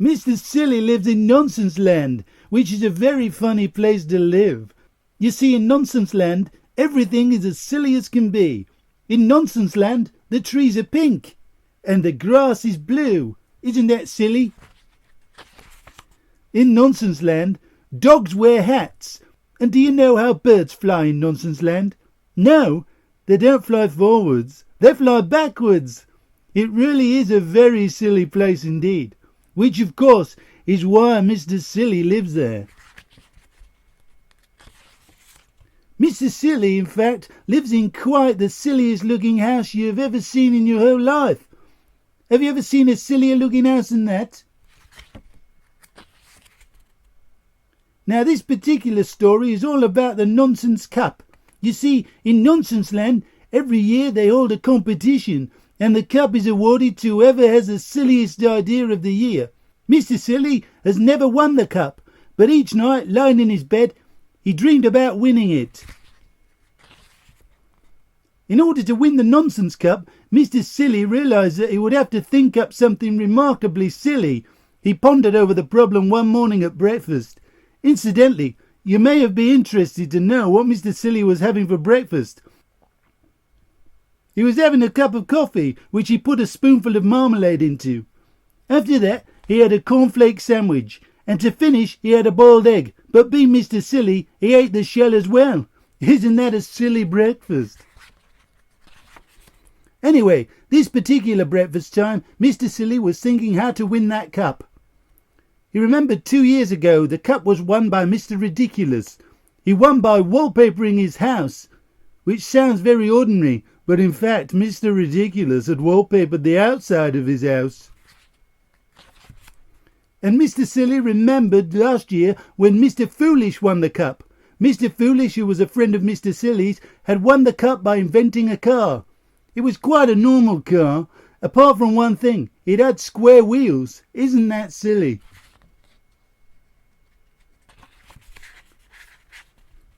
Mr. Silly lives in Nonsense Land, which is a very funny place to live. You see, in Nonsense Land, everything is as silly as can be. In Nonsense Land, the trees are pink, and the grass is blue. Isn't that silly? In Nonsense Land, dogs wear hats. And do you know how birds fly in Nonsense Land? No, they don't fly forwards. They fly backwards. It really is a very silly place indeed, which of course is why Mr. Silly lives there. Mr. Silly, in fact, lives in quite the silliest looking house you have ever seen in your whole life. Have you ever seen a sillier looking house than that? Now, this particular story is all about the Nonsense Cup. You see, in Nonsense Land, every year they hold a competition, and the cup is awarded to whoever has the silliest idea of the year. Mr. Silly has never won the cup, but each night, lying in his bed, he dreamed about winning it. In order to win the Nonsense Cup, Mr. Silly realised that he would have to think up something remarkably silly. He pondered over the problem one morning at breakfast. Incidentally, you may have been interested to know what Mr. Silly was having for breakfast. He was having a cup of coffee, which he put a spoonful of marmalade into. After that, he had a cornflake sandwich, and to finish, he had a boiled egg. But being Mr. Silly, he ate the shell as well. Isn't that a silly breakfast? Anyway, this particular breakfast time, Mr. Silly was thinking how to win that cup. He remembered 2 years ago the cup was won by Mr. Ridiculous. He won by wallpapering his house, which sounds very ordinary, but in fact Mr. Ridiculous had wallpapered the outside of his house. And Mr. Silly remembered last year when Mr. Foolish won the cup. Mr. Foolish, who was a friend of Mr. Silly's, had won the cup by inventing a car. It was quite a normal car, apart from one thing. It had square wheels. Isn't that silly?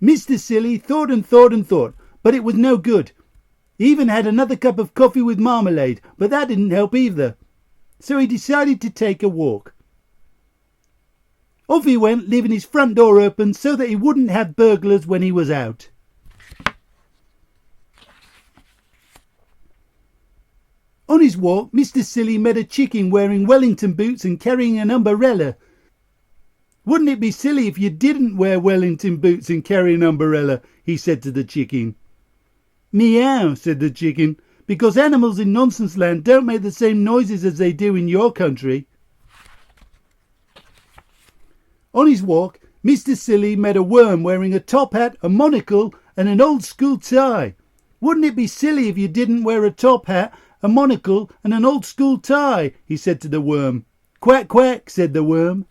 Mr. Silly thought and thought and thought, but it was no good. He even had another cup of coffee with marmalade, but that didn't help either. So he decided to take a walk. Off he went, leaving his front door open so that he wouldn't have burglars when he was out. On his walk, Mr. Silly met a chicken wearing Wellington boots and carrying an umbrella. Wouldn't it be silly if you didn't wear Wellington boots and carry an umbrella? He said to the chicken. Meow, said the chicken, because animals in Nonsense Land don't make the same noises as they do in your country. On his walk, Mr. Silly met a worm wearing a top hat, a monocle and an old school tie. Wouldn't it be silly if you didn't wear a top hat, a monocle and an old school tie? He said to the worm. Quack, quack, said the worm.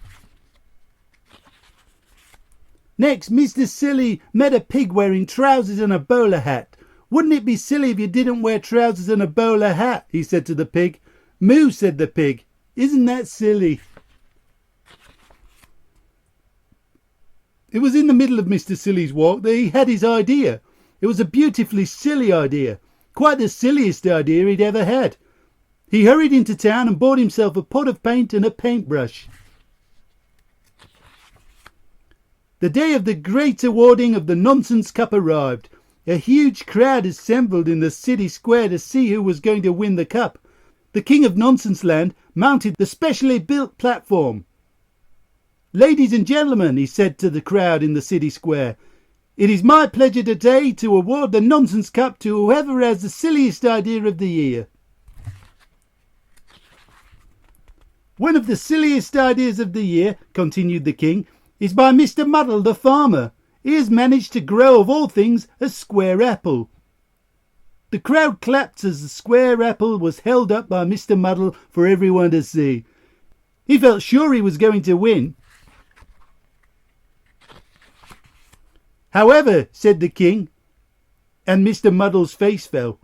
Next, Mr. Silly met a pig wearing trousers and a bowler hat. Wouldn't it be silly if you didn't wear trousers and a bowler hat? He said to the pig. Moo, said the pig. Isn't that silly? It was in the middle of Mr. Silly's walk that he had his idea. It was a beautifully silly idea. Quite the silliest idea he'd ever had. He hurried into town and bought himself a pot of paint and a paintbrush. The day of the great awarding of the Nonsense Cup arrived. A huge crowd assembled in the city square to see who was going to win the cup. The King of Nonsense Land mounted the specially built platform. Ladies and gentlemen, he said to the crowd in the city square, it is my pleasure today to award the Nonsense Cup to whoever has the silliest idea of the year. One of the silliest ideas of the year, continued the King, is by Mr. Muddle the farmer. He has managed to grow, of all things, a square apple. The crowd clapped as the square apple was held up by Mr. Muddle for everyone to see. He felt sure he was going to win. However, said the King, and Mr. Muddle's face fell,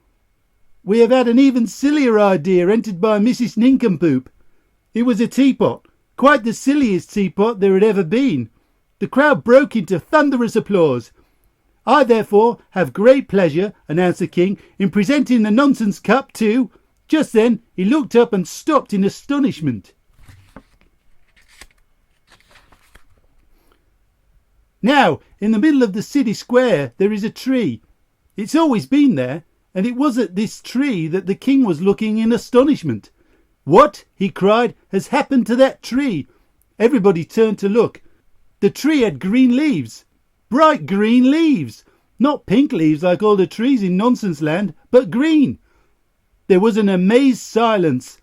we have had an even sillier idea entered by Mrs. Nincompoop. It was a teapot, quite the silliest teapot there had ever been. The crowd broke into thunderous applause. I, therefore, have great pleasure, announced the King, in presenting the Nonsense Cup to... Just then he looked up and stopped in astonishment. Now, in the middle of the city square there is a tree. It's always been there, and it was at this tree that the king was looking in astonishment. "What," he cried, "has happened to that tree?" Everybody turned to look. The tree had green leaves, bright green leaves, not pink leaves like all the trees in Nonsense Land, but green. There was an amazed silence.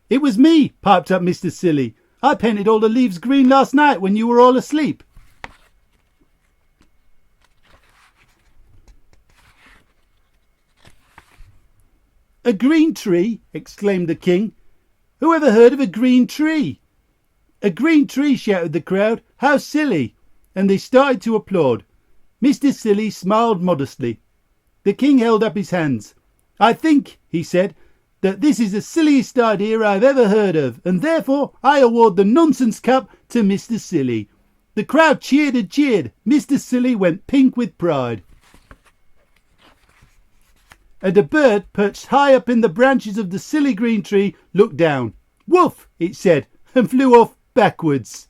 "It was me," piped up Mr. Silly. "I painted all the leaves green last night when you were all asleep." "A green tree?" exclaimed the king. "Who ever heard of a green tree?" "A green tree," shouted the crowd. "How silly!" And they started to applaud. Mr. Silly smiled modestly. The king held up his hands. "I think," he said, "that this is the silliest idea I've ever heard of, and therefore I award the Nonsense Cup to Mr. Silly." The crowd cheered and cheered. Mr. Silly went pink with pride. And a bird perched high up in the branches of the silly green tree looked down. "Woof!" it said, and flew off backwards.